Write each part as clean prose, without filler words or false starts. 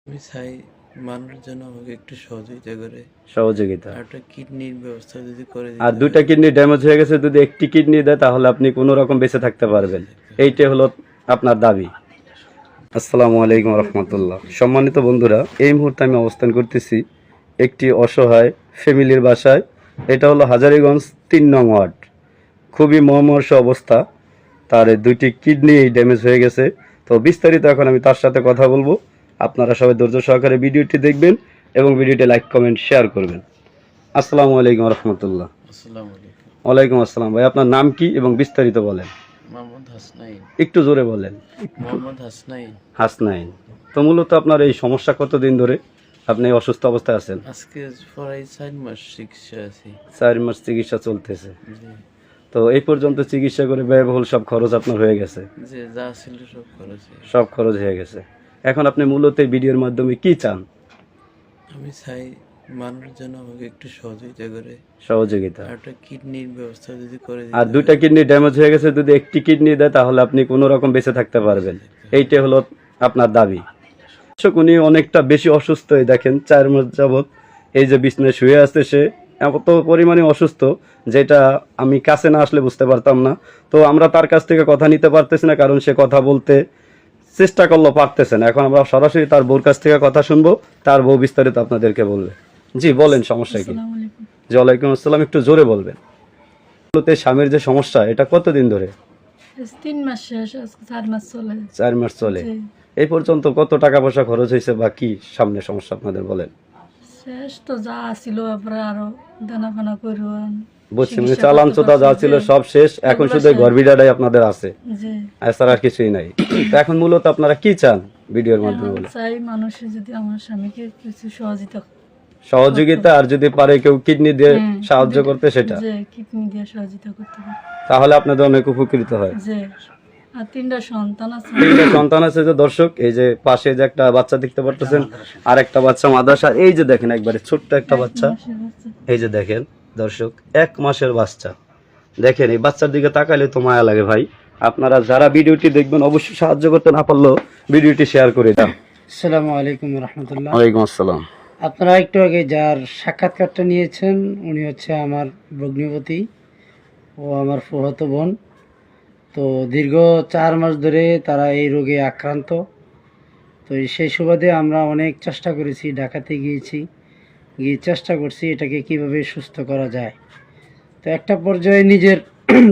আমি চাই মানুষ যেন আমাকে একটু সহযোগিতা করে, সহযোগিতা। আর একটা কিডনির ব্যবস্থা যদি করে আর দিতে দুইটা পারে। কিডনি ড্যামেজ হয়ে গেছে, যদি একটি কিডনি দেয় তাহলে আপনি কোনো রকম বেঁচে থাকতে পারবেন। এইটাই হলো আপনার দাবি। আসসালামু আলাইকুম রহমতুল্লাহ। সম্মানিত বন্ধুরা, এই মুহূর্তে আমি অবস্থান করতেছি একটি অসহায় ফ্যামিলির বাসায়। এটা হলো হাজারীগঞ্জ ৩ নং ওয়ার্ড। খুবই মর্মাহত অবস্থা, তার দুইটি কিডনি ড্যামেজ হয়ে গেছে। তো বিস্তারিত এখন আমি তার সাথে কথা বলবো। আপনারা সবাই ধৈর্য সহকারে ভিডিওটি দেখবেন এবং ভিডিওটি লাইক কমেন্ট শেয়ার করবেন। আসসালামু আলাইকুম রহমতুল্লাহ। আসসালামু আলাইকুম। ওয়ালাইকুম আসসালাম। ভাই, আপনার নাম কি এবং বিস্তারিত বলেন। মোহাম্মদ হাসনাইন। একটু জোরে বলেন। মোহাম্মদ হাসনাইন। হাসনাইন। তো মূলত আপনার এই সমস্যা কতদিন ধরে আপনি এই অসুস্থ অবস্থায় আছেন? আজকে প্রায় 4 মাস চিকিৎসা আছি। 4 মাস চিকিৎসা চলতেছে। জি। তো এই পর্যন্ত চিকিৎসা করে ব্যয়বহুল সব খরচ আপনার হয়ে গেছে? যে যা ছিল সব খরচ। সব খরচ হয়ে গেছে। এখন আপনি মূলত এই ভিডিওর মাধ্যমে কি চান? আমি চাই মানুষ যেন আমাকে একটু সহযোগিতা করে, সহযোগিতা। আর একটা কিডনির ব্যবস্থা যদি করে দিতে আর পারে। দুইটা কিডনি ড্যামেজ হয়ে গেছে, যদি একটি কিডনি দেয় তাহলে আপনি কোনো রকম বেঁচে থাকতে পারবেন। এইটাই হলো আপনার দাবি। উনি অনেকটা বেশি অসুস্থ। দেখেন 4 মাস যাবৎ এই যে বিছানায় শুয়ে আছে, সে এত পরিমাণে অসুস্থ যেটা আমি কাছে না আসলে বুঝতে পারতাম না। তো আমরা তার কাছ থেকে কথা নিতে পারতেছি না, কারণ সে কথা বলতে চেষ্টা করলেও পারতেছে না। এখন আমরা সরাসরি তার বউর কাছ থেকে কথা শুনবো, তার বউ বিস্তারিত আপনাদেরকে বলবে। জি বলেন, সমস্যা কি? জি ওয়ালাইকুম আসসালাম। একটু জোরে বলবেন। মূলত স্বামীর যে সমস্যা, এটা কতদিন ধরে? 3 মাস শেষ, আজকে 4 মাস চলে। 4 মাস চলে। জি। এই পর্যন্ত কত টাকা পয়সা খরচ হয়েছে বা কি সামনে সমস্যা আপনাদের বলেন? শেষ তো যা ছিল, তারপরে আরো দানা ফানা করবো। বুঝছি, মানে চালান চোদা যা ছিল সব শেষ, এখন এগুলো শুধু এই শেষ। ঘর ভিড়াটাই আপনাদের আছে, জি। এছাড়া আর কিছুই নাই। তো এখন মূলত আপনারা কি চান ভিডিওর মাধ্যমে এখন বলে? চাই মানুষে যদি আমার স্বামীকে কিছু সহযোগিতা, আর যদি পারে কেউ কিডনি দিয়ে সাহায্য করতে, সেটা যে কিডনি দিয়ে সহযোগিতা করতে পারে, তাহলে আপনাদের অনেক উপকৃত হয়। যে আর 3টা সন্তান আছে। 3টা সন্তান আছে। যে দর্শক, এই যে পাশে যে একটা বাচ্চা দেখতে পারতেছেন, আর একটা বাচ্চা মাদ্রাসা। এই যে দেখেন একবারে ছোট্ট একটা বাচ্চা, এই যে দেখেন দর্শক, 1 মাসের বাচ্চা। দেখেন এই বাচ্চার দিকে তাকাইলে তো মায়া লাগে ভাই। আপনারা যারা ভিডিওটি দেখবেন অবশ্যই সাহায্য করতে না পারলেও ভিডিওটি শেয়ার করে দেন। আসসালামু আলাইকুম রহমতুল্লাহ। ওয়ালাইকুম আসসালাম। আপনারা একটু আগে যার সাক্ষাৎকারটা নিয়েছেন উনি হচ্ছে আমার ভগ্নিপতি ও আমার ফুফাতো বোন। তো দীর্ঘ 4 মাস ধরে তারা এই রোগে আক্রান্ত। তো সেই সুবাদে আমরা অনেক চেষ্টা করেছি, ঢাকাতে গিয়ে চেষ্টা করছি এটাকে কিভাবে সুস্থ করা যায়। তো একটা পর্যায়ে নিজের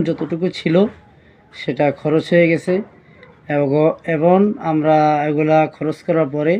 যতটুকু ছিল সেটা খরচ হয়ে গেছে, এবং আমরা এগুলা খরচ করার পরে